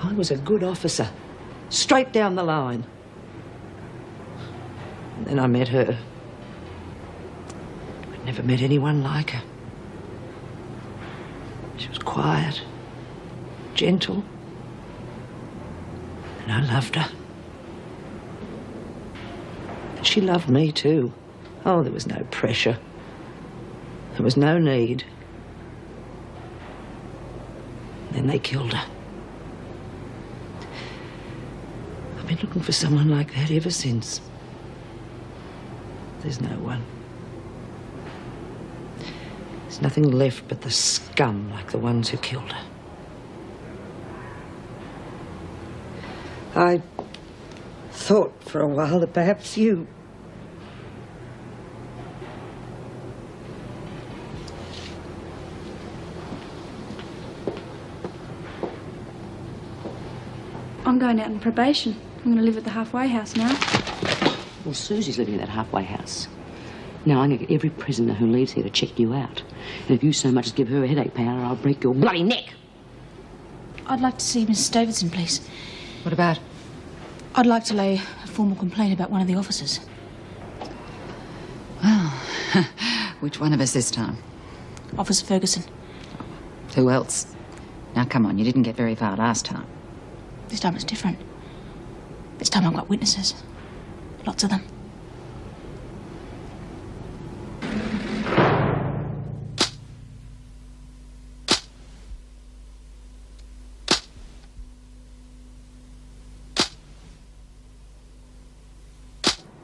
I was a good officer, straight down the line. And then I met her. I'd never met anyone like her. She was quiet, gentle, and I loved her. And she loved me too. Oh, there was no pressure. There was no need. Then they killed her. I've been looking for someone like that ever since. There's no one. There's nothing left but the scum like the ones who killed her. I thought for a while that perhaps you... I'm going out on probation. I'm going to live at the halfway house now. Well, Susie's living in that halfway house. Now, I'm going to get every prisoner who leaves here to check you out. And if you so much as give her a headache powder, I'll break your bloody neck. I'd like to see Mrs. Davidson, please. What about? I'd like to lay a formal complaint about one of the officers. Well, which one of us this time? Officer Ferguson. Who else? Now, come on, you didn't get very far last time. This time it's different. This time I've got witnesses. Lots of them.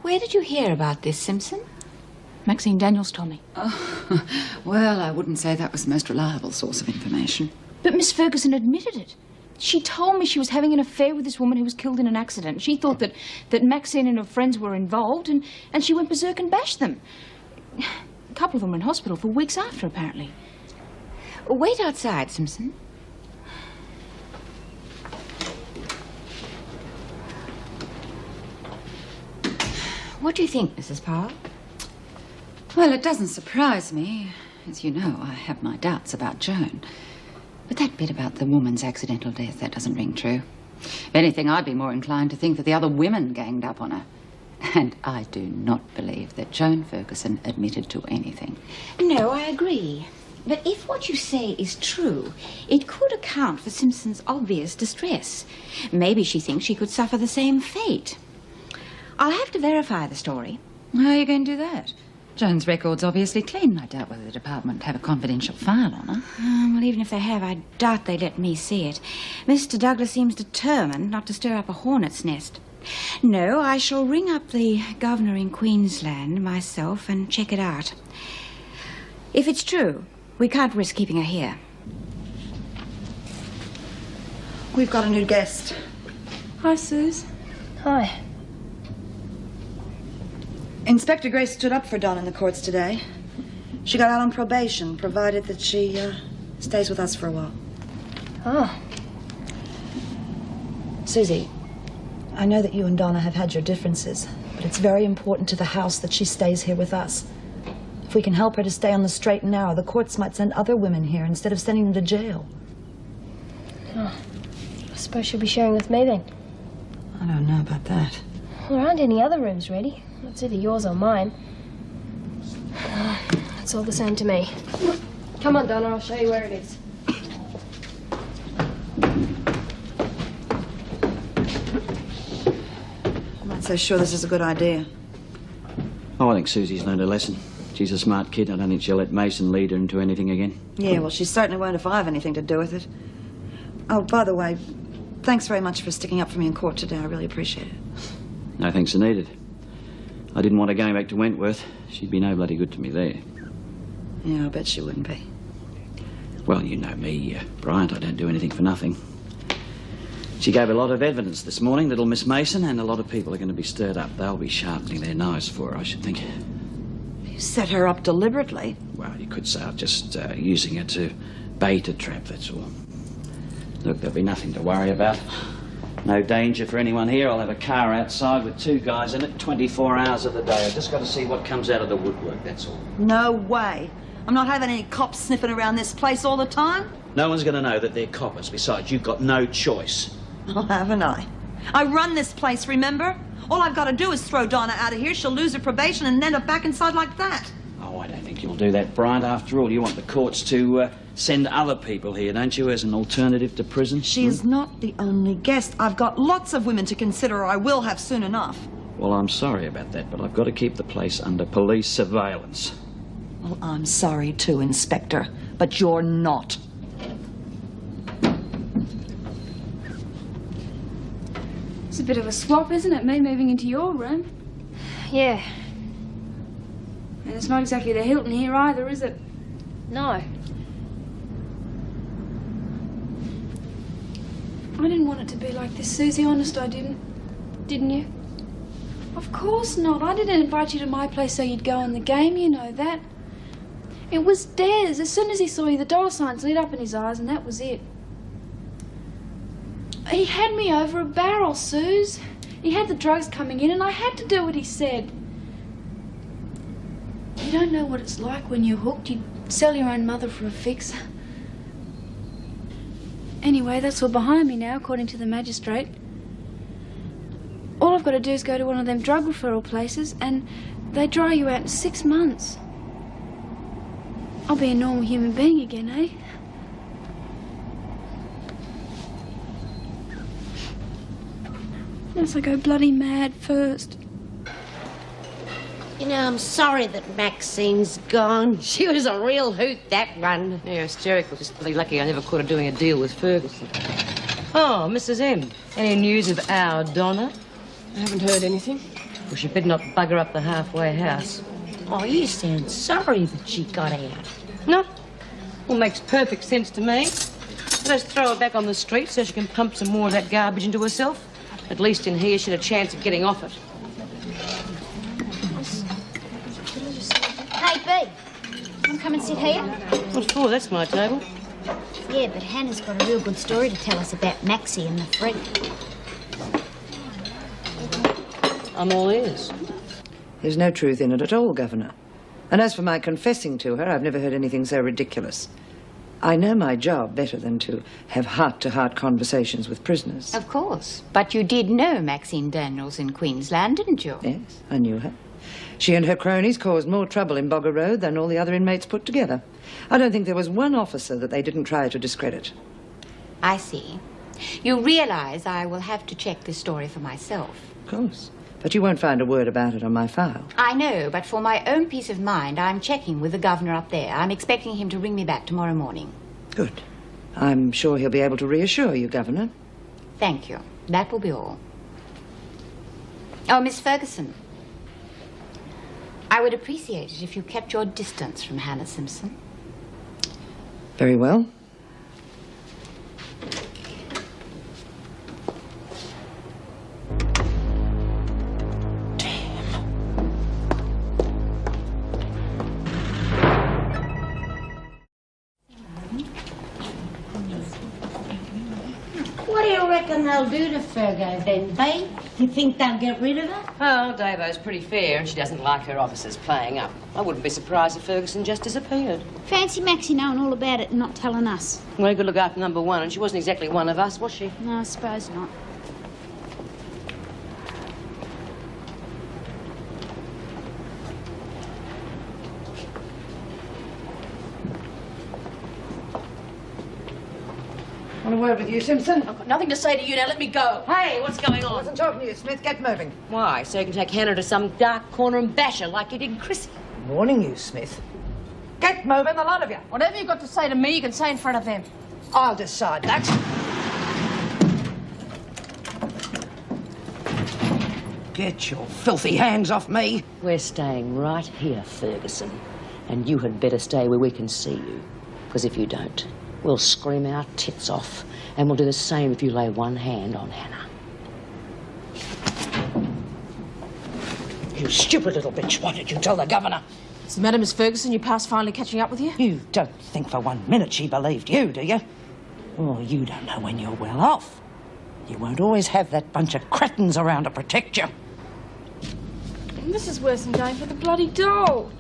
Where did you hear about this, Simpson? Maxine Daniels told me. Oh, well, I wouldn't say that was the most reliable source of information. But Miss Ferguson admitted it. She told me she was having an affair with this woman who was killed in an accident. She thought that Maxine and her friends were involved, and she went berserk and bashed them. A couple of them were in hospital for weeks after, apparently. Wait outside, Simpson. What do you think, Mrs. Powell? Well, it doesn't surprise me. As you know, I have my doubts about Joan. But that bit about the woman's accidental death, that doesn't ring true. If anything, I'd be more inclined to think that the other women ganged up on her. And I do not believe that Joan Ferguson admitted to anything. No, I agree. But if what you say is true, it could account for Simpson's obvious distress. Maybe she thinks she could suffer the same fate. I'll have to verify the story. How are you going to do that? Joan's record's obviously clean. I doubt whether the department have a confidential file on her. Well, even if they have, I doubt they'd let me see it. Mr. Douglas seems determined not to stir up a hornet's nest. No, I shall ring up the governor in Queensland myself and check it out. If it's true, we can't risk keeping her here. We've got a new guest. Hi, Suze. Hi. Inspector Grace stood up for Donna in the courts today. She got out on probation, provided that she stays with us for a while. Oh. Susie, I know that you and Donna have had your differences, but it's very important to the house that she stays here with us. If we can help her to stay on the straight and narrow, the courts might send other women here instead of sending them to jail. Oh, I suppose she'll be sharing with me then. I don't know about that. Well, there aren't any other rooms ready. It's either yours or mine. Oh, it's all the same to me. Come on, Donna, I'll show you where it is. I'm not so sure this is a good idea. Oh, I think Susie's learned a lesson. She's a smart kid. I don't think she'll let Mason lead her into anything again. Yeah, well, she certainly won't if I have anything to do with it. Oh, by the way, thanks very much for sticking up for me in court today. I really appreciate it. No thanks are needed. I didn't want her going back to Wentworth. She'd be no bloody good to me there. Yeah, I bet she wouldn't be. Well, you know me, Bryant. I don't do anything for nothing. She gave a lot of evidence this morning, little Miss Mason, and a lot of people are going to be stirred up. They'll be sharpening their knives for her, I should think. You set her up deliberately. Well, you could say I'm just using her to bait a trap, that's all. Look, there'll be nothing to worry about. No danger for anyone here. I'll have a car outside with 2 guys in it 24 hours of the day. I've just got to see what comes out of the woodwork, that's all. No way. I'm not having any cops sniffing around this place all the time. No one's going to know that they're coppers. Besides, you've got no choice. Well, haven't I? I run this place, remember? All I've got to do is throw Donna out of here. She'll lose her probation and end up back inside like that. Oh, I don't think you'll do that, Bryant. After all, you want the courts to send other people here, don't you, as an alternative to prison? She is not the only guest. I've got lots of women to consider, or I will have soon enough. Well, I'm sorry about that, but I've got to keep the place under police surveillance. Well, I'm sorry too, Inspector, but you're not. It's a bit of a swap, isn't it, me moving into your room? Yeah. And it's not exactly the Hilton here either, is it? No. I didn't want it to be like this, Susie. Honest, I didn't. Didn't you? Of course not. I didn't invite you to my place so you'd go in the game, you know that. It was Des. As soon as he saw you, the dollar signs lit up in his eyes, and that was it. He had me over a barrel, Suze. He had the drugs coming in, and I had to do what he said. You don't know what it's like when you're hooked. You'd sell your own mother for a fix. Anyway, that's all behind me now, according to the magistrate. All I've got to do is go to one of them drug referral places, and they dry you out in 6 months. I'll be a normal human being again, eh? Unless I go bloody mad first. You know, I'm sorry that Maxine's gone. She was a real hoot, that one. Yeah, hysterical. Just bloody lucky I never caught her doing a deal with Ferguson. Oh, Mrs. M. Any news of our Donna? I haven't heard anything. Well, she better not bugger up the halfway house. Oh, you sound sorry that she got out. No? Well, makes perfect sense to me. Let's throw her back on the street so she can pump some more of that garbage into herself. At least in here she'd a chance of getting off it. Hey, B, wanna come and sit here? What for? That's my table. Yeah, but Hannah's got a real good story to tell us about Maxie and the freak. I'm all ears. There's no truth in it at all, Governor. And as for my confessing to her, I've never heard anything so ridiculous. I know my job better than to have heart-to-heart conversations with prisoners. Of course. But you did know Maxine Daniels in Queensland, didn't you? Yes, I knew her. She and her cronies caused more trouble in Bogger Road than all the other inmates put together. I don't think there was one officer that they didn't try to discredit. I see. You realise I will have to check this story for myself. Of course. But you won't find a word about it on my file. I know, but for my own peace of mind, I'm checking with the governor up there. I'm expecting him to ring me back tomorrow morning. Good. I'm sure he'll be able to reassure you, Governor. Thank you. That will be all. Oh, Miss Ferguson. I would appreciate it if you kept your distance from Hannah Simpson. Very well. What do you reckon they'll do to Fergo then, B? You think they'll get rid of her? Oh, Davo's pretty fair, and she doesn't like her officers playing up. I wouldn't be surprised if Ferguson just disappeared. Fancy Maxie knowing all about it and not telling us. Well, he could look after number one, and she wasn't exactly one of us, was she? No, I suppose not. Want a word with you, Simpson? I've got nothing to say to you now. Let me go. Hey, what's going on? I wasn't talking to you, Smith. Get moving. Why? So you can take Hannah to some dark corner and bash her like you did Chrissy. I'm warning you, Smith. Get moving, the lot of you. Whatever you've got to say to me, you can say in front of them. I'll decide that. Get your filthy hands off me. We're staying right here, Ferguson. And you had better stay where we can see you. Because if you don't, we'll scream our tits off. And we'll do the same if you lay one hand on Hannah. You stupid little bitch. Why did you tell the governor? What's the matter, Miss Ferguson? Your past finally catching up with you? You don't think for 1 minute she believed you, do you? Oh, you don't know when you're well off. You won't always have that bunch of cretins around to protect you. This is worse than going for the bloody doll.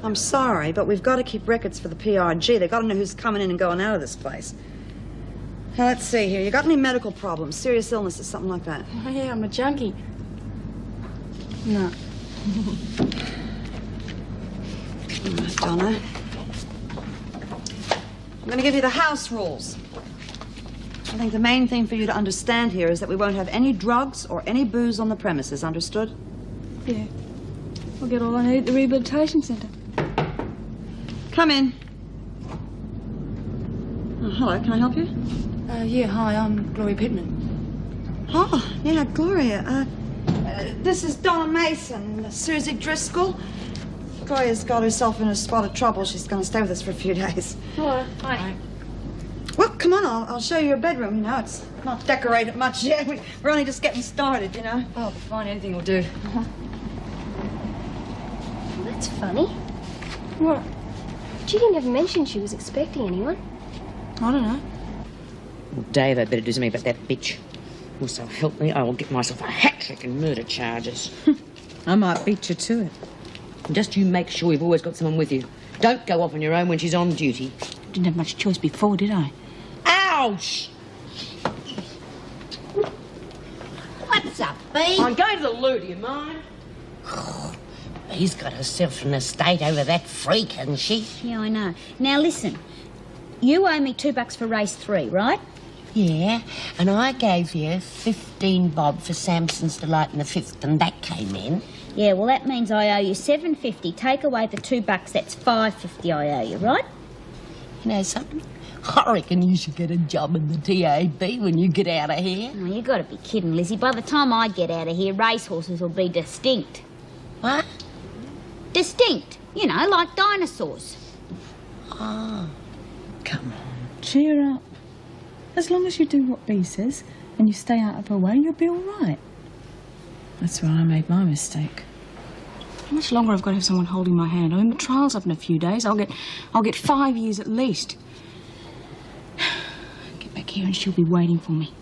I'm sorry, but we've got to keep records for the PRG. They've got to know who's coming in and going out of this place. Now, let's see here. You got any medical problems, serious illnesses, something like that? Oh, yeah, I'm a junkie. No. All right, Donna. I'm going to give you the house rules. I think the main thing for you to understand here is that we won't have any drugs or any booze on the premises, understood? Yeah. I'll get all I need at the rehabilitation centre. Come in. Oh, hello, can I help you? Yeah, hi, I'm Gloria Pittman. Oh, yeah, Gloria. This is Donna Mason, Susie Driscoll. Gloria's got herself in a spot of trouble. She's going to stay with us for a few days. Hello. Hi. Well, come on, I'll show you your bedroom, you know. It's not decorated much yet. We're only just getting started, you know. Oh, fine, anything will do. That's funny. What? Judy never mentioned she was expecting anyone. I don't know. Well, Dave, I'd better do something about that bitch. Also, help me, I will get myself a hat trick and murder charges. I might beat you to it. And just you make sure you've always got someone with you. Don't go off on your own when she's on duty. Didn't have much choice before, did I? Ouch! What's up, Bee? I'm going to the loo, do you mind? Bee's got herself an estate over that freak, hasn't she? Yeah, I know. Now, listen. You owe me $2 for race 3, right? Yeah, and I gave you 15 bob for Samson's Delight in the 5th, and that came in. Yeah, well, that means I owe you $7.50. Take away the $2, that's $5.50 I owe you, right? You know something? I reckon you should get a job in the TAB when you get out of here. Oh, you got to be kidding, Lizzie. By the time I get out of here, racehorses will be distinct. What? Distinct. You know, like dinosaurs. Oh. Come on, cheer up. As long as you do what Bea says and you stay out of her way, you'll be all right. That's where I made my mistake. How much longer I've got to have someone holding my hand? I mean, the trial's up in a few days. I'll get 5 years at least. Get back here and she'll be waiting for me.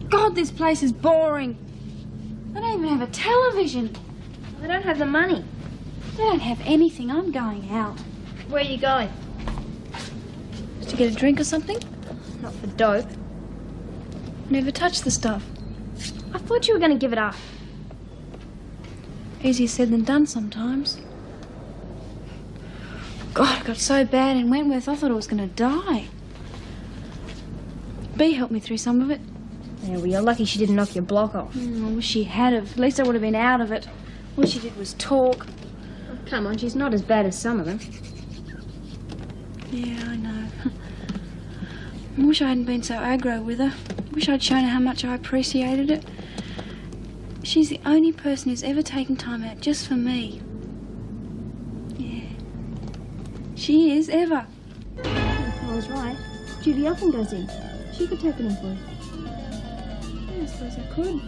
God, this place is boring. I don't even have a television. I don't have the money. I don't have anything. I'm going out. Where are you going? To get a drink or something? Not for dope. Never touched the stuff. I thought you were going to give it up. Easier said than done sometimes. God, it got so bad in Wentworth, I thought I was going to die. Bea helped me through some of it. Yeah, well, you're lucky she didn't knock your block off. I wish she had have. At least I would have been out of it. All she did was talk. Oh, come on, she's not as bad as some of them. Yeah, I know. I wish I hadn't been so aggro with her. Wish I'd shown her how much I appreciated it. She's the only person who's ever taken time out just for me. Yeah. She is, ever. I was right. Judy often goes in. She could take it in for you. Yeah, I suppose I could.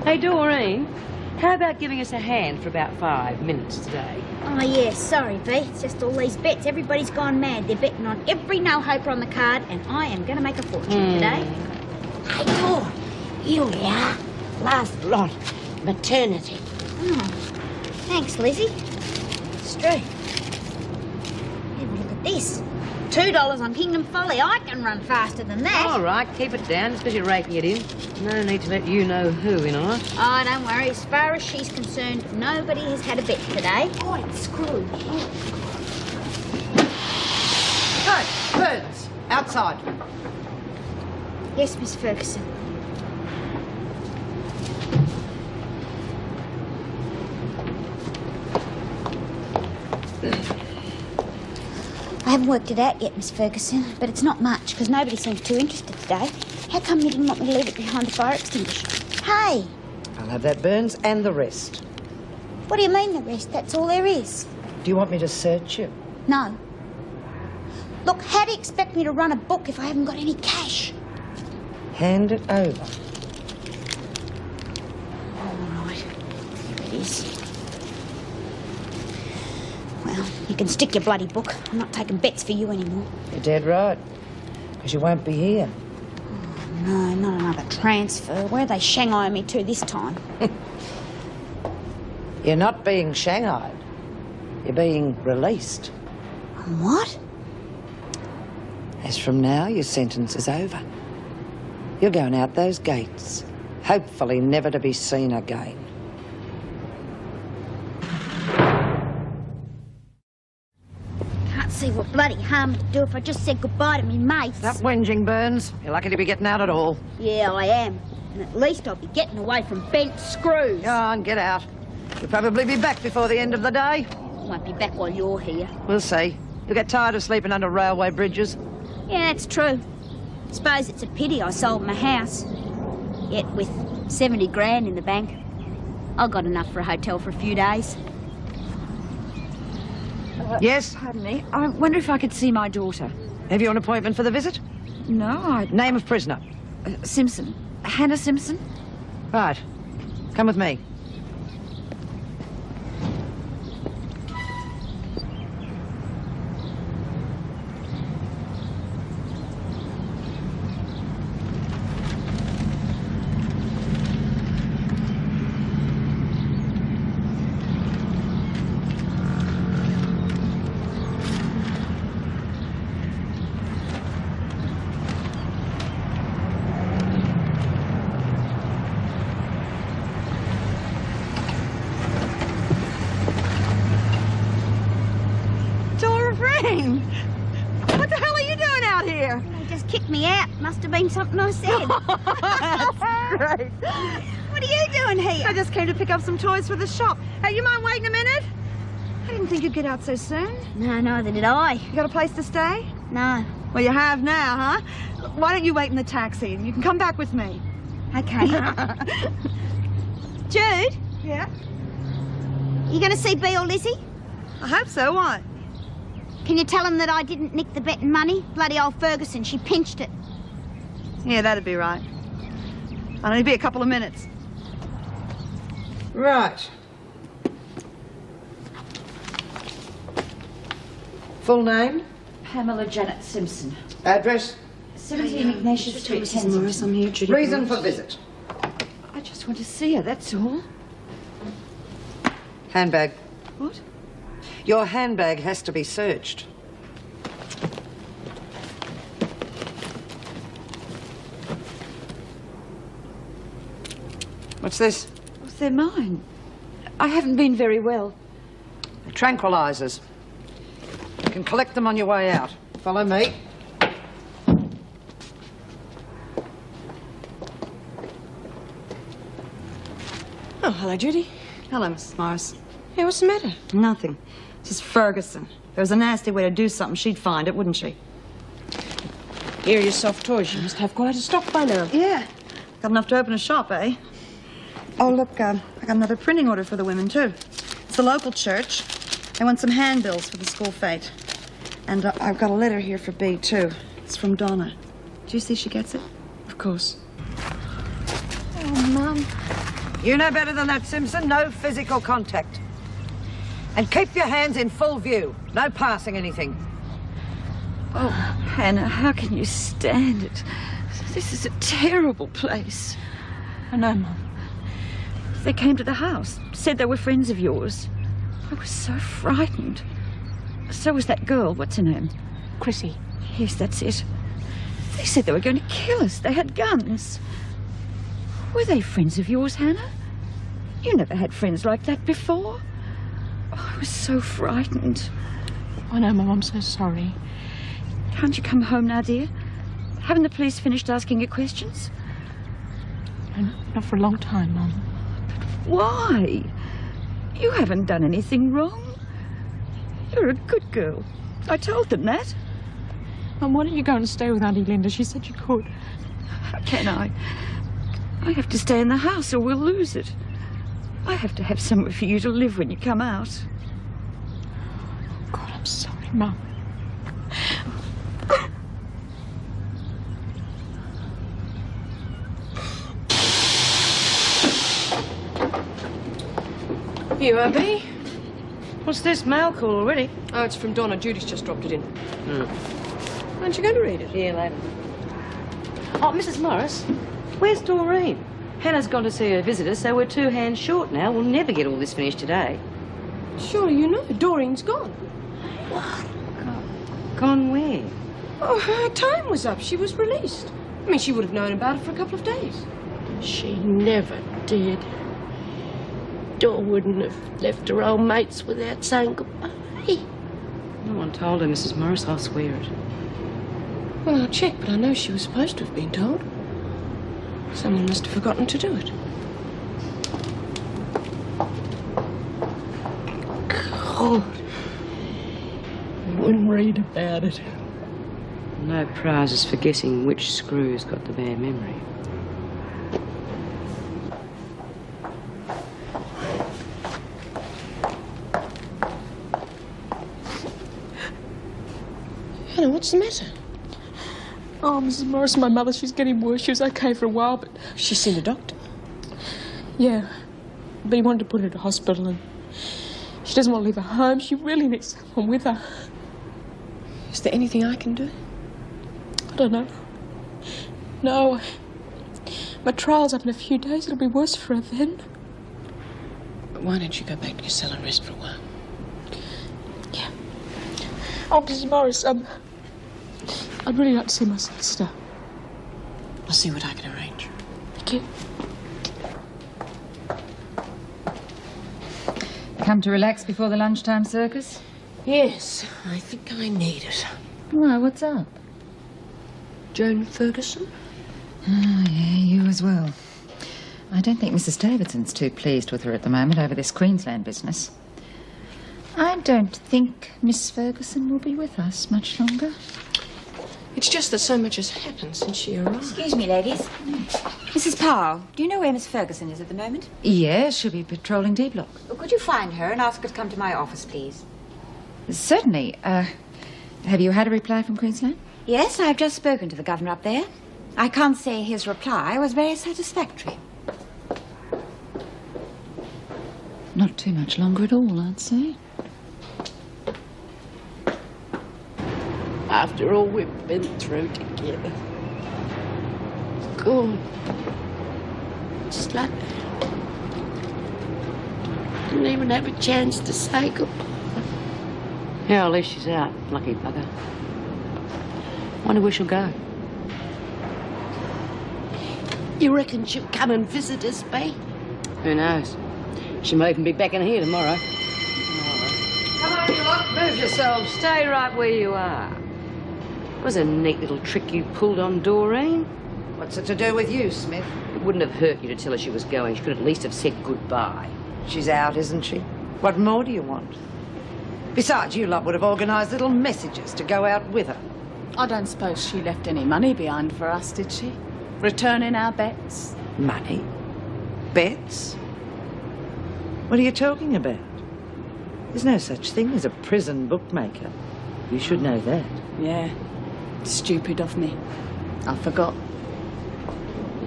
Hey, Doreen, how about giving us a hand for about 5 minutes today? Oh, yeah, sorry, Bea. It's just all these bets. Everybody's gone mad. They're betting on every no-hoper on the card, and I am going to make a fortune today. Hey, Dora, here we are. Last lot. Maternity. Oh, thanks, Lizzie. It's true. Have a look at this. $2 on Kingdom Folly. I can run faster than that. All right, keep it down, especially raking it in. No need to let you know who in on it. Oh, don't worry. As far as she's concerned, nobody has had a bet today. Oh, it's screwed. Go, birds, outside. Yes, Miss Ferguson. I haven't worked it out yet, Miss Ferguson, but it's not much, because nobody seems too interested today. How come you didn't want me to leave it behind the fire extinguisher? Hey! I'll have that, Burns, and the rest. What do you mean the rest? That's all there is. Do you want me to search you? No. Look, how do you expect me to run a book if I haven't got any cash? Hand it over. All right. Here it is. Well, you can stick your bloody book. I'm not taking bets for you anymore. You're dead right. Because you won't be here. No, not another transfer. Where are they shanghaiing me to this time? You're not being shanghaied. You're being released. What? As from now, your sentence is over. You're going out those gates, hopefully never to be seen again. Can't see what bloody harm to do if I just said goodbye to me mates. Stop whinging, Burns. You're lucky to be getting out at all. Yeah, I am. And at least I'll be getting away from bent screws. Go on, get out. You'll probably be back before the end of the day. Won't be back while you're here. We'll see. You'll get tired of sleeping under railway bridges. Yeah, that's true. Suppose it's a pity I sold my house. Yet with 70 grand in the bank, I got enough for a hotel for a few days. Yes? Pardon me. I wonder if I could see my daughter. Have you an appointment for the visit? No, Name of prisoner. Simpson. Hannah Simpson? Right. Come with me. Doran! What the hell are you doing out here? They just kicked me out. Must have been something I said. That's great. What are you doing here? I just came to pick up some toys for the shop. Hey, you mind waiting a minute? I didn't think you'd get out so soon. No, neither did I. You got a place to stay? No. Well, you have now, huh? Why don't you wait in the taxi? You can come back with me. Okay. Jude, Yeah? you going to see Bea or Lizzie? I hope so. Why? Can you tell them that I didn't nick the betting money? Bloody old Ferguson, she pinched it. Yeah, that'd be right. I'll only be a couple of minutes. Right. Full name? Pamela Janet Simpson. Address? 17 Ignatius Street, Kensington. I'm here, Judy. Reason for visit? I just want to see her, that's all. Handbag. What? Your handbag has to be searched. What's this? Oh, they're mine. I haven't been very well. Tranquilizers. You can collect them on your way out. Follow me. Oh, hello, Judy. Hello, Mrs. Morris. Hey, what's the matter? Nothing. This is Ferguson. If there was a nasty way to do something, she'd find it, wouldn't she? Here are your soft toys. You must have quite a stock by now. Yeah. Got enough to open a shop, eh? Oh, look, I got another printing order for the women, too. It's the local church. They want some handbills for the school fete. And I've got a letter here for Bea, too. It's from Donna. Do you see she gets it? Of course. Oh, Mum. You know better than that, Simpson. No physical contact. And keep your hands in full view. No passing anything. Oh, Hannah, how can you stand it? This is a terrible place. I know, Mum. They came to the house, said they were friends of yours. I was so frightened. So was that girl, what's her name? Chrissy. Yes, that's it. They said they were going to kill us. They had guns. Were they friends of yours, Hannah? You never had friends like that before. Oh, I was so frightened. I know, Mum. I'm so sorry. Can't you come home now, dear? Haven't the police finished asking you questions? No, not for a long time, Mum. Why? You haven't done anything wrong. You're a good girl. I told them that. Mum, why don't you go and stay with Auntie Linda? She said you could. How can I? I have to stay in the house or we'll lose it. I have to have somewhere for you to live when you come out. God, I'm sorry, Mum. Here you are, Bea. What's this? Mail call already? Oh, it's from Donna. Judy's just dropped it in. Aren't you going to read it? Yeah, later. Oh, Mrs. Morris, where's Doreen? Hannah's gone to see her visitors, so we're 2 hands short now. We'll never get all this finished today. Surely you know Doreen's gone. Gone where? Oh, her time was up. She was released. I mean, she would have known about it for a couple of days. She never did. Dor wouldn't have left her old mates without saying goodbye. No one told her, Mrs. Morris. I'll swear it. Well, I'll check, but I know she was supposed to have been told. Someone must have forgotten to do it. God. I wouldn't read about it. No prizes for guessing which screw's got the bad memory. Hannah, what's the matter? Oh, Mrs. Morris, my mother, she's getting worse. She was okay for a while, but... She's seen a doctor? Yeah. But he wanted to put her to hospital, and she doesn't want to leave her home. She really needs someone with her. Is there anything I can do? I don't know. No. My trial's up in a few days. It'll be worse for her then. But why don't you go back to your cell and rest for a while? Yeah. Oh, Mrs. Morris, I'd really like to see my sister. I'll see what I can arrange. Thank you. Come to relax before the lunchtime circus? Yes, I think I need it. Why, what's up? Joan Ferguson? Oh, yeah, you as well. I don't think Mrs. Davidson's too pleased with her at the moment over this Queensland business. I don't think Miss Ferguson will be with us much longer. It's just that so much has happened since she arrived. Excuse me, ladies. Mrs. Powell, do you know where Miss Ferguson is at the moment? Yes, she'll be patrolling D Block. Well, could you find her and ask her to come to my office, please? Certainly. Have you had a reply from Queensland? Yes, I've just spoken to the governor up there. I can't say his reply was very satisfactory. Not too much longer at all, I'd say. After all we've been through together. God. Just like that. Didn't even have a chance to say goodbye. Yeah, at least she's out. Lucky bugger. Wonder where she'll go. You reckon she'll come and visit us, Bea? Who knows? She may even be back in here tomorrow. Come on, you lot. Move yourselves. Stay right where you are. It was a neat little trick you pulled on Doreen. What's it to do with you, Smith? It wouldn't have hurt you to tell her she was going. She could at least have said goodbye. She's out, isn't she? What more do you want? Besides, you lot would have organised little messages to go out with her. I don't suppose she left any money behind for us, did she? Returning our bets? Money? Bets? What are you talking about? There's no such thing as a prison bookmaker. You should know that. Yeah. Stupid of me. I forgot.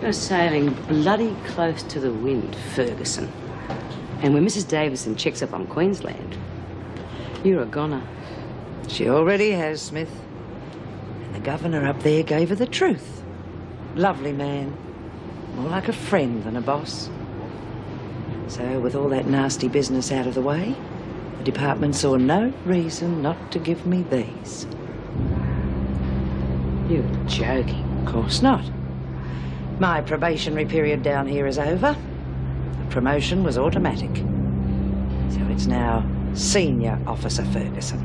You're sailing bloody close to the wind, Ferguson. And when Mrs. Davison checks up on Queensland, you're a goner. She already has, Smith. And the governor up there gave her the truth. Lovely man. More like a friend than a boss. So, with all that nasty business out of the way, the department saw no reason not to give me these. You're joking. Of course not. My probationary period down here is over. The promotion was automatic. So it's now Senior Officer Ferguson.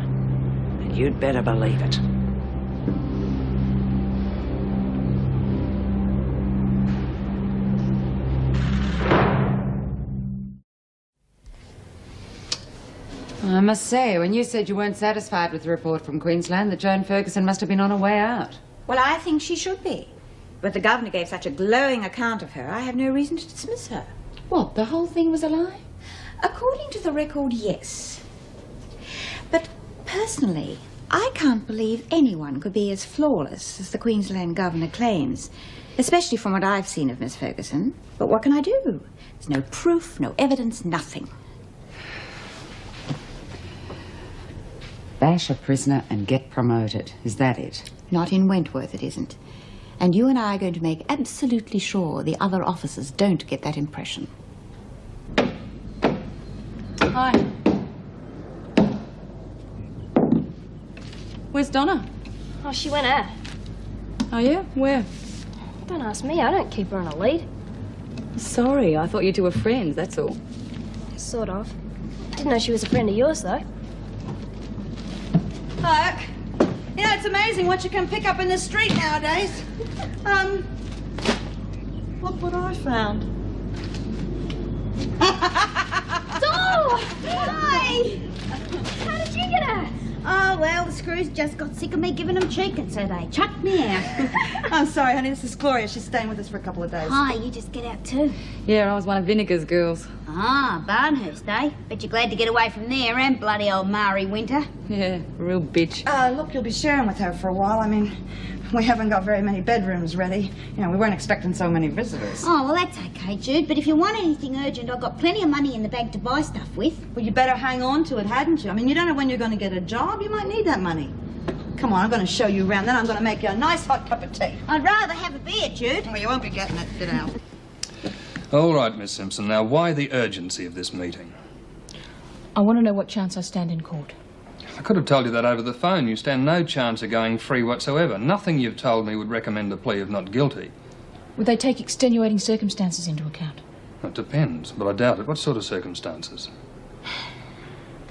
And you'd better believe it. I must say, when you said you weren't satisfied with the report from Queensland, that Joan Ferguson must have been on her way out. Well, I think she should be. But the governor gave such a glowing account of her, I have no reason to dismiss her. What, the whole thing was a lie? According to the record, yes. But personally, I can't believe anyone could be as flawless as the Queensland governor claims, especially from what I've seen of Miss Ferguson. But what can I do? There's no proof, no evidence, nothing. Bash a prisoner and get promoted. Is that it? Not in Wentworth, it isn't. And you and I are going to make absolutely sure the other officers don't get that impression. Hi. Where's Donna? Oh, she went out. Oh, yeah? Where? Don't ask me. I don't keep her on a lead. Sorry, I thought you two were friends, that's all. Sort of. Didn't know she was a friend of yours, though. Look, you know, it's amazing what you can pick up in the street nowadays. Look what I found. Oh, hi! How did you get her? Oh, well, the screws just got sick of me giving them cheek, and so they chucked me out. I'm sorry, honey, this is Gloria. She's staying with us for a couple of days. Hi, you just get out too. Yeah, I was one of Vinegar's girls. Ah, Barnhurst, eh? Bet you're glad to get away from there, and bloody old Mari Winter. Yeah, real bitch. Look, you'll be sharing with her for a while. I mean, we haven't got very many bedrooms ready. You know, we weren't expecting so many visitors. Oh, well, that's okay, Jude. But if you want anything urgent, I've got plenty of money in the bag to buy stuff with. Well, you better hang on to it, hadn't you? I mean, you don't know when you're going to get a job. You might need that money. Come on, I'm going to show you around. Then I'm going to make you a nice hot cup of tea. I'd rather have a beer, Jude. Well, you won't be getting it. Get out. All right, Miss Simpson. Now, why the urgency of this meeting? I want to know what chance I stand in court. I could have told you that over the phone. You stand no chance of going free whatsoever. Nothing you've told me would recommend a plea of not guilty. Would they take extenuating circumstances into account? It depends, but I doubt it. What sort of circumstances?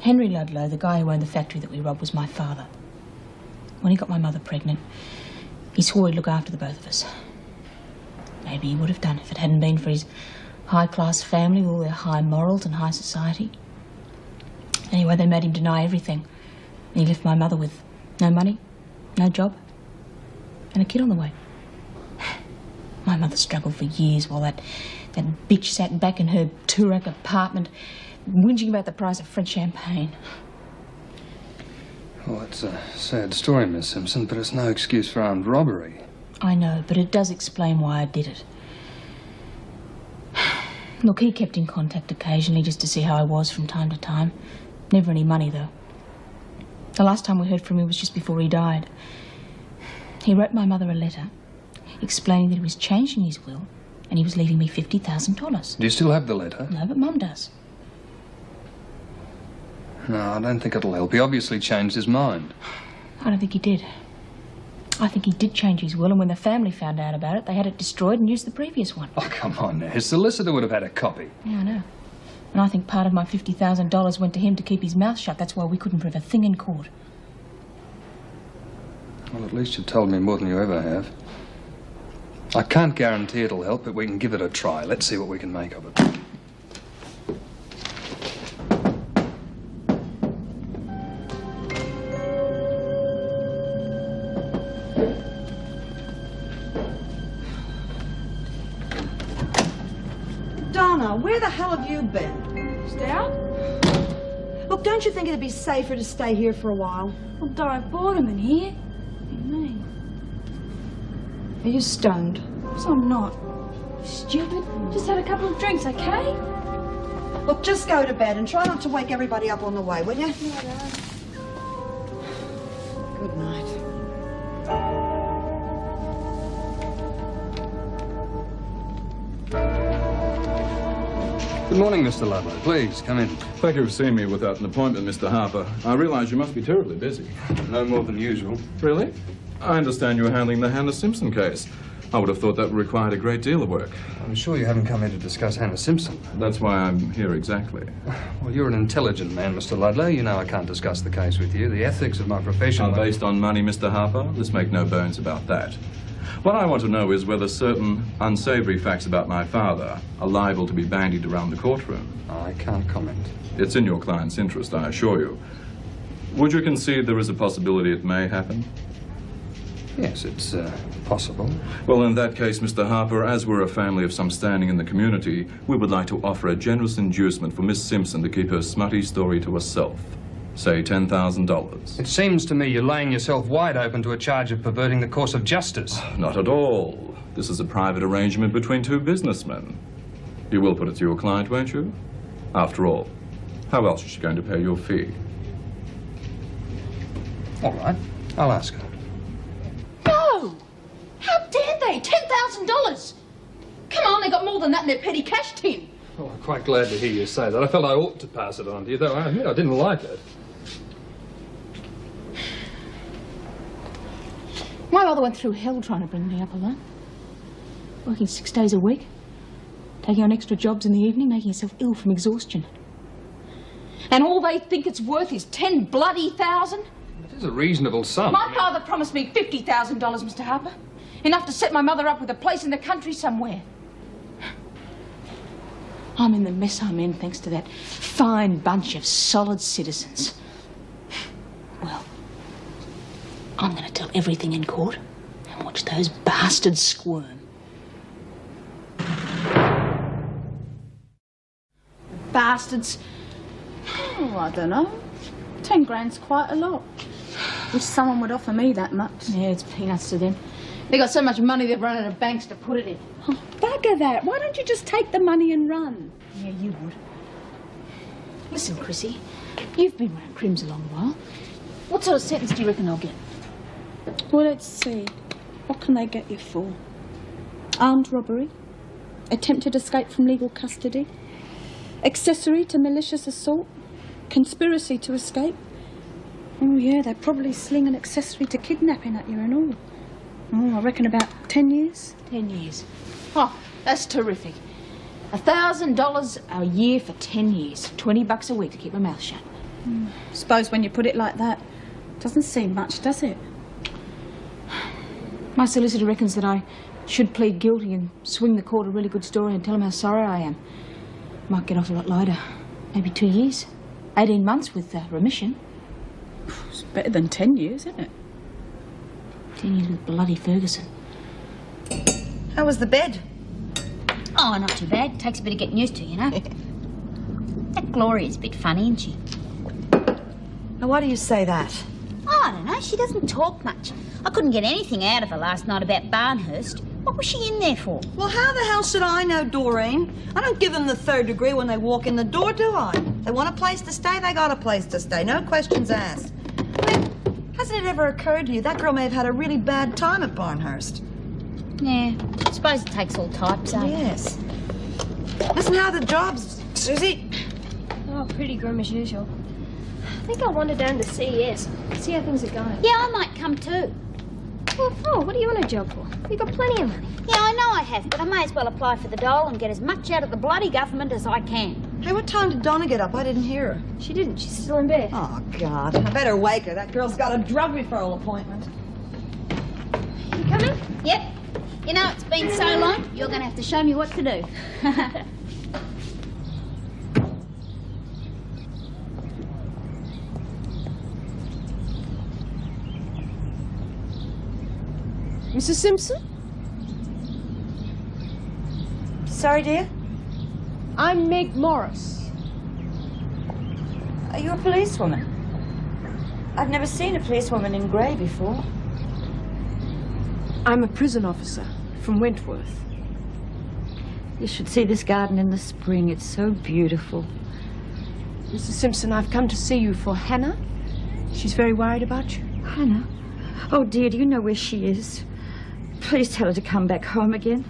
Henry Ludlow, the guy who owned the factory that we robbed, was my father. When he got my mother pregnant, he swore he'd look after the both of us. Maybe he would have done if it hadn't been for his high-class family with all their high morals and high society. Anyway, they made him deny everything. And he left my mother with no money, no job, and a kid on the way. My mother struggled for years while that bitch sat back in her two-rack apartment whinging about the price of French champagne. Well, it's a sad story, Miss Simpson, but it's no excuse for armed robbery. I know, but it does explain why I did it. Look, he kept in contact occasionally just to see how I was from time to time. Never any money, though. The last time we heard from him was just before he died. He wrote my mother a letter explaining that he was changing his will and he was leaving me $50,000. Do you still have the letter? No, but Mum does. No, I don't think it'll help. He obviously changed his mind. I don't think he did. I think he did change his will, and when the family found out about it, they had it destroyed and used the previous one. Oh, come on now. His solicitor would have had a copy. Yeah, I know. And I think part of my $50,000 went to him to keep his mouth shut. That's why we couldn't prove a thing in court. Well, at least you told me more than you ever have. I can't guarantee it'll help, but we can give it a try. Let's see what we can make of it. Donna, where the hell have you been? Stay out? Look, don't you think it'd be safer to stay here for a while? Well, Doran brought him in here. What do you mean? Are you stoned? So I'm not. Stupid. Just had a couple of drinks, okay? Look, just go to bed and try not to wake everybody up on the way, will you? Good night. Good morning, Mr. Ludlow. Please, come in. Thank you for seeing me without an appointment, Mr. Harper. I realise you must be terribly busy. No more than usual. Really? I understand you were handling the Hannah Simpson case. I would have thought that required a great deal of work. I'm sure you haven't come here to discuss Hannah Simpson. That's why I'm here exactly. Well, you're an intelligent man, Mr. Ludlow. You know I can't discuss the case with you. The ethics of my profession Are based on money, Mr. Harper. Let's make no bones about that. What I want to know is whether certain unsavoury facts about my father are liable to be bandied around the courtroom. I can't comment. It's in your client's interest, I assure you. Would you concede there is a possibility it may happen? Yes, it's possible. Well, in that case, Mr. Harper, as we're a family of some standing in the community, we would like to offer a generous inducement for Miss Simpson to keep her smutty story to herself. Say $10,000. It seems to me you're laying yourself wide open to a charge of perverting the course of justice. Not at all. This is a private arrangement between two businessmen. You will put it to your client, won't you? After all, how else is she going to pay your fee? All right. I'll ask her. than that in their petty cash tin. Oh, I'm quite glad to hear you say that. I felt I ought to pass it on to you, though I admit I didn't like it. My mother went through hell trying to bring me up alone. Working 6 days a week, taking on extra jobs in the evening, making herself ill from exhaustion. And all they think it's worth is 10 bloody thousand. It is a reasonable sum. My father promised me $50,000, Mr. Harper. Enough to set my mother up with a place in the country somewhere. I'm in the mess I'm in thanks to that fine bunch of solid citizens. Well, I'm going to tell everything in court and watch those bastards squirm. Bastards. Oh, I don't know. 10 grand's quite a lot. Wish someone would offer me that much. Yeah, it's peanuts to them. They got so much money they've run out of banks to put it in. Oh, bugger that. Why don't you just take the money and run? Yeah, you would. Listen, Chrissy, you've been around Crims a long while. What sort of sentence do you reckon I'll get? Well, let's see. What can they get you for? Armed robbery, attempted escape from legal custody, accessory to malicious assault, conspiracy to escape. Oh, yeah, they'd probably sling an accessory to kidnapping at you and all. Oh, I reckon about 10 years. 10 years. Oh, that's terrific. $1,000 a year for 10 years. $20 a week to keep my mouth shut. Suppose when you put it like that, doesn't seem much, does it? My solicitor reckons that I should plead guilty and swing the court a really good story and tell them how sorry I am. Might get off a lot lighter. Maybe 2 years. 18 months with remission. It's better than 10 years, isn't it? 10 years with bloody Ferguson. How was the bed? Oh, not too bad. Takes a bit of getting used to, you know. That Gloria's a bit funny, isn't she? Now, why do you say that? Oh, I don't know. She doesn't talk much. I couldn't get anything out of her last night about Barnhurst. What was she in there for? Well, how the hell should I know, Doreen? I don't give them the 3rd degree when they walk in the door, do I? They want a place to stay, they got a place to stay. No questions asked. I mean, hasn't it ever occurred to you that girl may have had a really bad time at Barnhurst? Yeah, I suppose it takes all types, eh? Yes. Listen, how are the jobs, Susie? Oh, pretty grim as usual. I think I'll wander down to CES, see how things are going. Yeah, I might come too. Oh, what do you want a job for? You've got plenty of money. Yeah, I know I have, but I may as well apply for the dole and get as much out of the bloody government as I can. Hey, what time did Donna get up? I didn't hear her. She didn't. She's still in bed. Oh, God. I better wake her. That girl's got a drug referral appointment. You coming? Yep. You know, it's been so long, you're going to have to show me what to do. Mrs. Simpson? Sorry, dear? I'm Meg Morris. Are you a policewoman? I've never seen a policewoman in grey before. I'm a prison officer from Wentworth. You should see this garden in the spring. It's so beautiful. Mrs. Simpson, I've come to see you for Hannah. She's very worried about you. Hannah? Oh, dear, do you know where she is? Please tell her to come back home again.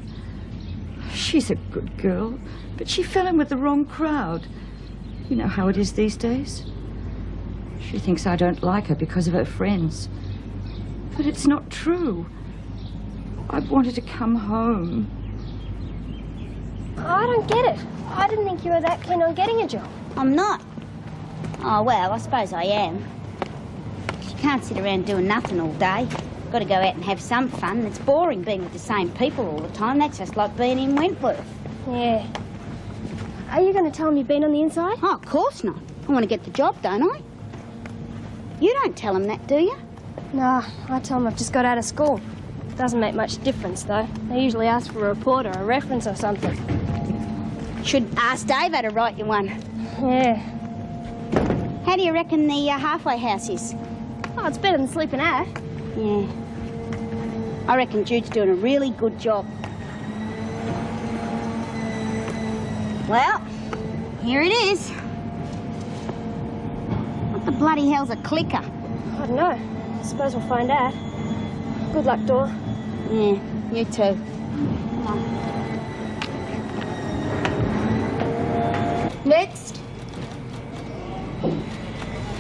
She's a good girl, but she fell in with the wrong crowd. You know how it is these days. She thinks I don't like her because of her friends. But it's not true. I wanted to come home. I don't get it. I didn't think you were that keen on getting a job. I'm not. Oh, well, I suppose I am. You can't sit around doing nothing all day. Got to go out and have some fun. It's boring being with the same people all the time. That's just like being in Wentworth. Yeah. Are you going to tell him you've been on the inside? Oh, of course not. I want to get the job, don't I? You don't tell him that, do you? Nah, I tell him I've just got out of school. Doesn't make much difference, though. They usually ask for a report or a reference or something. Should ask Dave to write you one. Yeah. How do you reckon the halfway house is? Oh, it's better than sleeping out. Yeah. I reckon Jude's doing a really good job. Well, here it is. What the bloody hell's a clicker? I don't know. Suppose we'll find out. Good luck, Dora. Yeah, you too. Come on.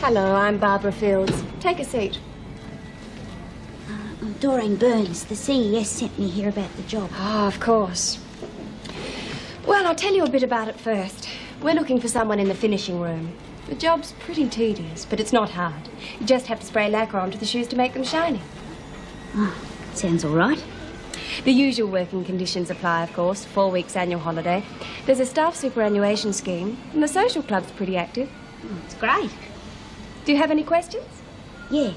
Hello, I'm Barbara Fields. Take a seat. I'm Doran Burns. The CES sent me here about the job. Oh, of course. Well, I'll tell you a bit about it first. We're looking for someone in the finishing room. The job's pretty tedious, but it's not hard. You just have to spray lacquer onto the shoes to make them shiny. Oh, sounds all right. The usual working conditions apply, of course. 4 weeks annual holiday. There's a staff superannuation scheme, and the social club's pretty active. Oh, it's great. Do you have any questions? Yeah.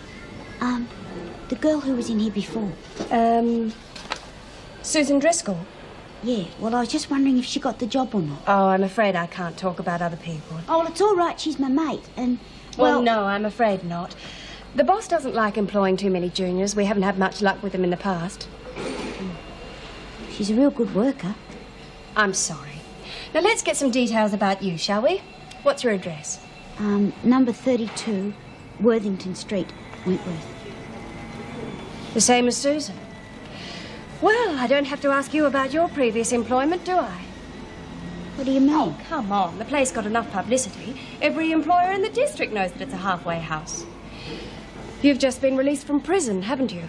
The girl who was in here before. Susan Driscoll? Yeah, well, I was just wondering if she got the job or not. Oh, I'm afraid I can't talk about other people. Oh, well, it's all right. She's my mate, and, Well, no, I'm afraid not. The boss doesn't like employing too many juniors. We haven't had much luck with them in the past. She's a real good worker. I'm sorry. Now, let's get some details about you, shall we? What's your address? Number 32, Worthington Street, Wentworth. The same as Susan. Well, I don't have to ask you about your previous employment, do I? What do you mean? Oh, come on. The place got enough publicity. Every employer in the district knows that it's a halfway house. You've just been released from prison, haven't you?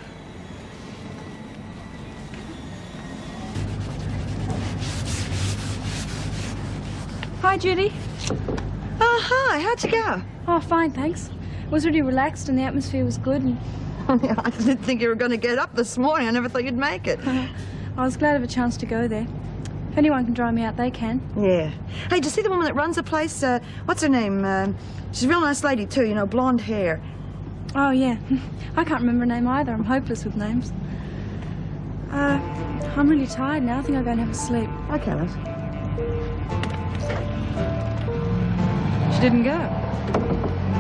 Hi, Judy. Oh, hi. How'd you go? Oh, fine, thanks. It was really relaxed and the atmosphere was good. And I didn't think you were going to get up this morning. I never thought you'd make it. I was glad of a chance to go there. If anyone can dry me out, they can. Yeah. Hey, did you see the woman that runs the place? What's her name? She's a real nice lady, too, you know, blonde hair. Oh, yeah. I can't remember her name either. I'm hopeless with names. I'm really tired now. I think I'll go and have a sleep. Okay, love. She didn't go.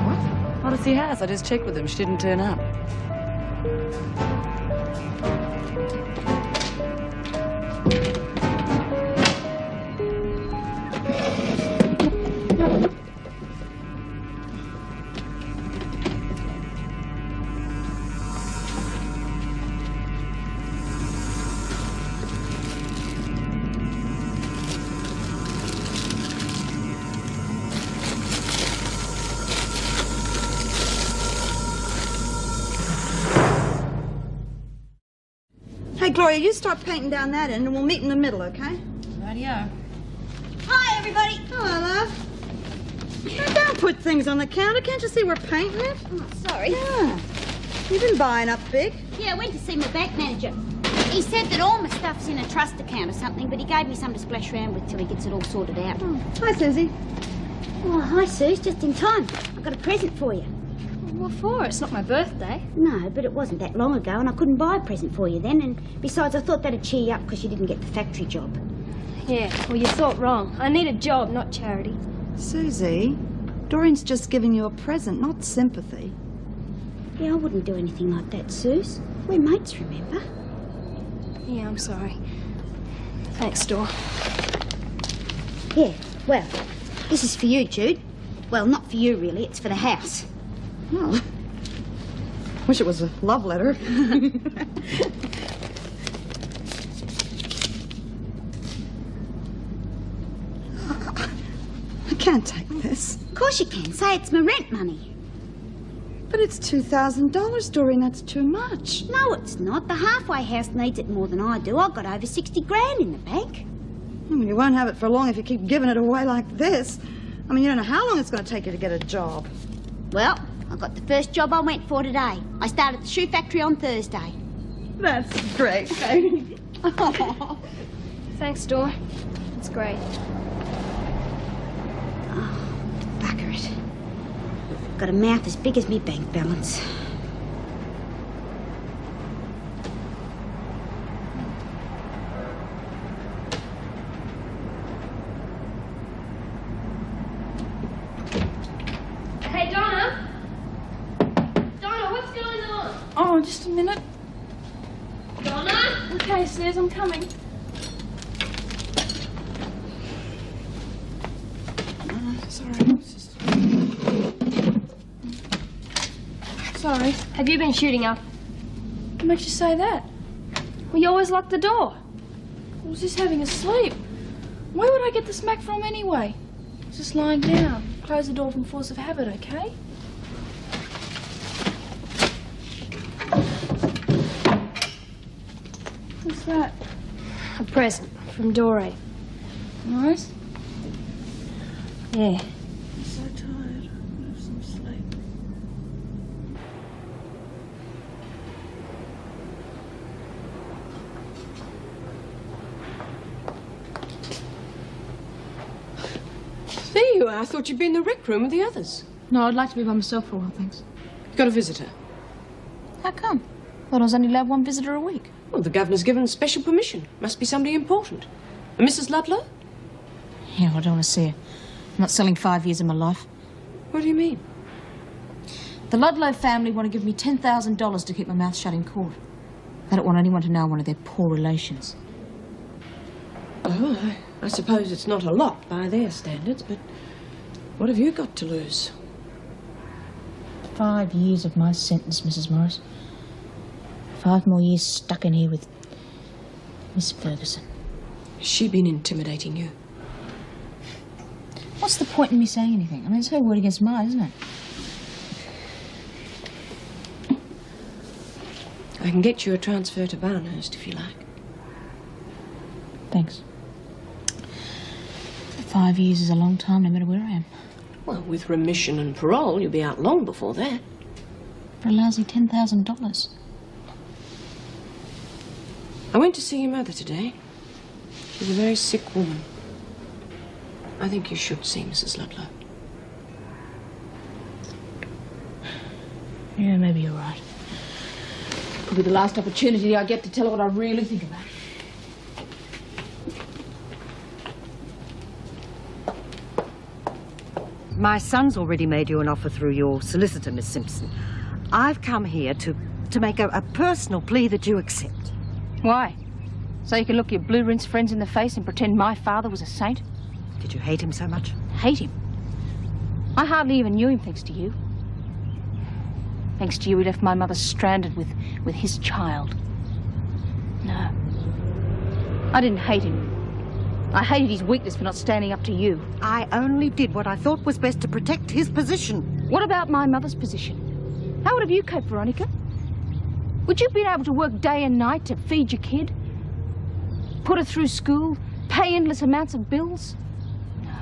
What? Odyssey has. I just checked with them. She didn't turn up. Hey, Gloria, you start painting down that end and we'll meet in the middle, okay? Rightio. Hi, everybody. Hello, love. Now, don't put things on the counter. Can't you see we're painting it? Oh, sorry. Yeah. You've been buying up big. Yeah, I went to see my bank manager. He said that all my stuff's in a trust account or something, but he gave me some to splash around with till he gets it all sorted out. Oh. Hi, Susie. Oh, hi, Suze. Just in time. I've got a present for you. What for? It's not my birthday. No, but it wasn't that long ago, and I couldn't buy a present for you then. And besides, I thought that'd cheer you up because you didn't get the factory job. Yeah, well, you thought wrong. I need a job, not charity. Susie, Doran's just giving you a present, not sympathy. Yeah, I wouldn't do anything like that, Suze. We're mates, remember? Yeah, I'm sorry. Thanks, Dor. Yeah, well, this is for you, Jude. Well, not for you, really. It's for the house. Oh. Wish it was a love letter. I can't take this. Of course you can. Say it's my rent money. But it's $2,000, Doreen. That's too much. No, it's not. The halfway house needs it more than I do. I've got over 60 grand in the bank. Well, you won't have it for long if you keep giving it away like this. I mean, you don't know how long it's going to take you to get a job. Well, I got the first job I went for today. I started the shoe factory on Thursday. That's great, baby. Thanks, Dor. It's great. Oh, bugger it. Got a mouth as big as me bank balance. Hey, Donna! Donna, what's going on? Oh, just a minute. Donna? Okay, Suze, I'm coming. Sorry. Sorry. Have you been shooting up? What makes you say that? Well, you always lock the door. I was just having a sleep. Where would I get the smack from anyway? I was just lying down. Close the door from force of habit, okay? that? A present from Doran. Nice. Yeah. I'm so tired. I'll have some sleep. There you are. I thought you'd be in the rec room with the others. No, I'd like to be by myself for a while, thanks. Got a visitor. How come? Thought I was only allowed one visitor a week. Well, the governor's given special permission. Must be somebody important. And Mrs. Ludlow? Yeah, I don't want to see her. I'm not selling 5 years of my life. What do you mean? The Ludlow family want to give me $10,000 to keep my mouth shut in court. They don't want anyone to know I'm one of their poor relations. Oh, I suppose it's not a lot by their standards, but what have you got to lose? 5 years of my sentence, Mrs. Morris. 5 more years stuck in here with Miss Ferguson. Has she been intimidating you? What's the point in me saying anything? I mean, it's her word against mine, isn't it? I can get you a transfer to Barnhurst if you like. Thanks. 5 years is a long time, no matter where I am. Well, with remission and parole, you'll be out long before that. For a lousy $10,000. I went to see your mother today. She's a very sick woman. I think you should see Mrs. Ludlow. Yeah, maybe you're right. Could be the last opportunity I get to tell her what I really think about it. My son's already made you an offer through your solicitor, Miss Simpson. I've come here to make a personal plea that you accept. Why? So you can look your blue-rinse friends in the face and pretend my father was a saint? Did you hate him so much? Hate him? I hardly even knew him, thanks to you. Thanks to you, he left my mother stranded with his child. No. I didn't hate him. I hated his weakness for not standing up to you. I only did what I thought was best to protect his position. What about my mother's position? How would have you coped, Veronica? Would you have been able to work day and night to feed your kid? Put her through school? Pay endless amounts of bills? No.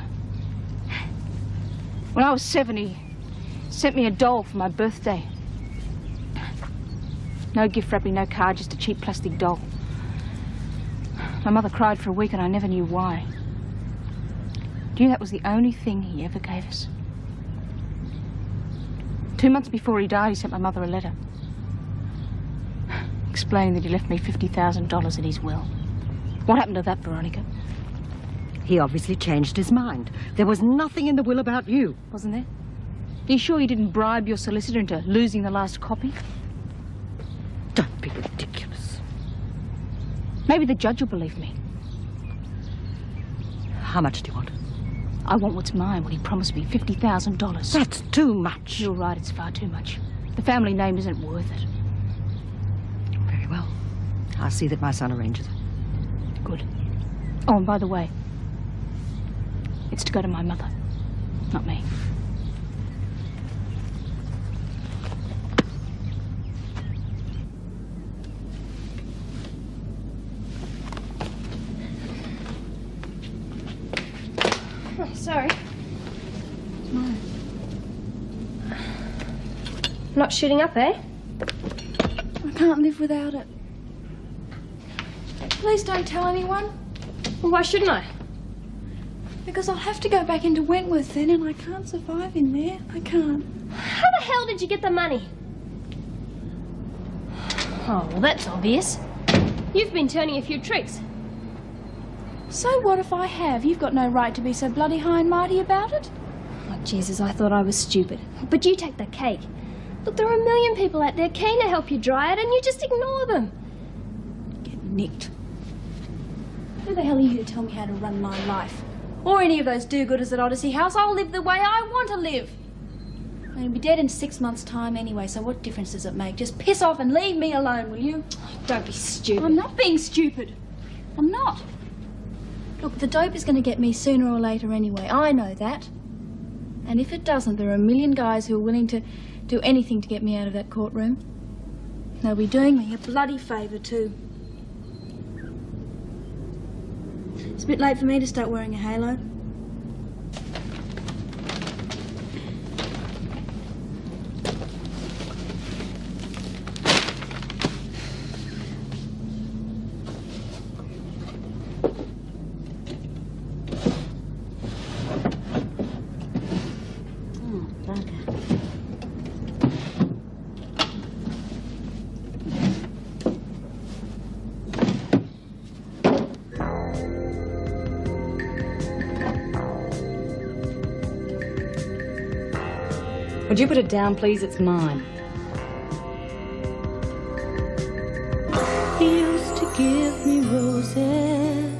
When I was 7, he sent me a doll for my birthday. No gift wrapping, no card, just a cheap plastic doll. My mother cried for a week and I never knew why. Do you know that was the only thing he ever gave us? 2 months before he died, he sent my mother a letter explaining that he left me $50,000 in his will. What happened to that, Veronica? He obviously changed his mind. There was nothing in the will about you. Wasn't there? Are you sure you didn't bribe your solicitor into losing the last copy? Don't be ridiculous. Maybe the judge will believe me. How much do you want? I want what's mine, what he promised me, $50,000. That's too much. You're right, it's far too much. The family name isn't worth it. Very well. I'll see that my son arranges it. Good. Oh, and by the way, it's to go to my mother, not me. Oh, sorry. It's mine. Not shooting up, eh? I can't live without it. Please don't tell anyone. Well, why shouldn't I? Because I'll have to go back into Wentworth then, and I can't survive in there. I can't. How the hell did you get the money? Oh, well, that's obvious. You've been turning a few tricks. So what if I have? You've got no right to be so bloody high and mighty about it. Oh, Jesus, I thought I was stupid. But you take the cake. Look, there are a million people out there keen to help you dry it, and you just ignore them. Get nicked. Who the hell are you to tell me how to run my life? Or any of those do-gooders at Odyssey House? I'll live the way I want to live. I'm going to be dead in 6 months' time anyway, so what difference does it make? Just piss off and leave me alone, will you? Oh, don't be stupid. I'm not being stupid. I'm not. Look, the dope is going to get me sooner or later anyway. I know that. And if it doesn't, there are a million guys who are willing to do anything to get me out of that courtroom. They'll be doing me a bloody favour too. It's a bit late for me to start wearing a halo. Would you put it down, please? It's mine. He used to give me roses.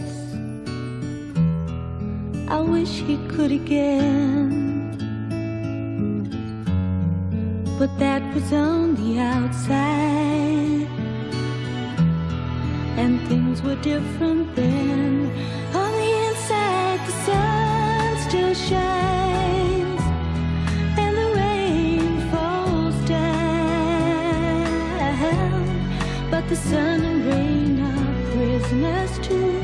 I wish he could again. But that was on the outside, and things were different then. On the inside, the sun still shines, and the rain falls down. But the sun and rain are prisoners too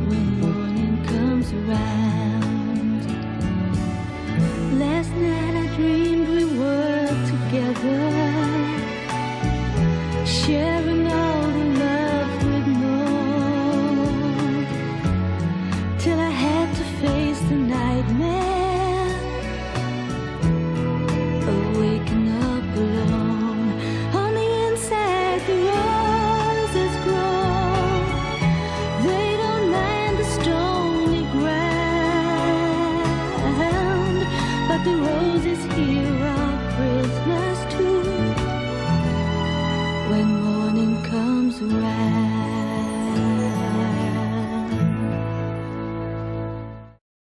when morning comes around. Last night I dreamed we were together, sharing all the love we'd known, till I had to face the nightmare of waking up alone. On the inside the roses grow, they don't mind the stony ground, but the roses here are prisoners too when morning comes around.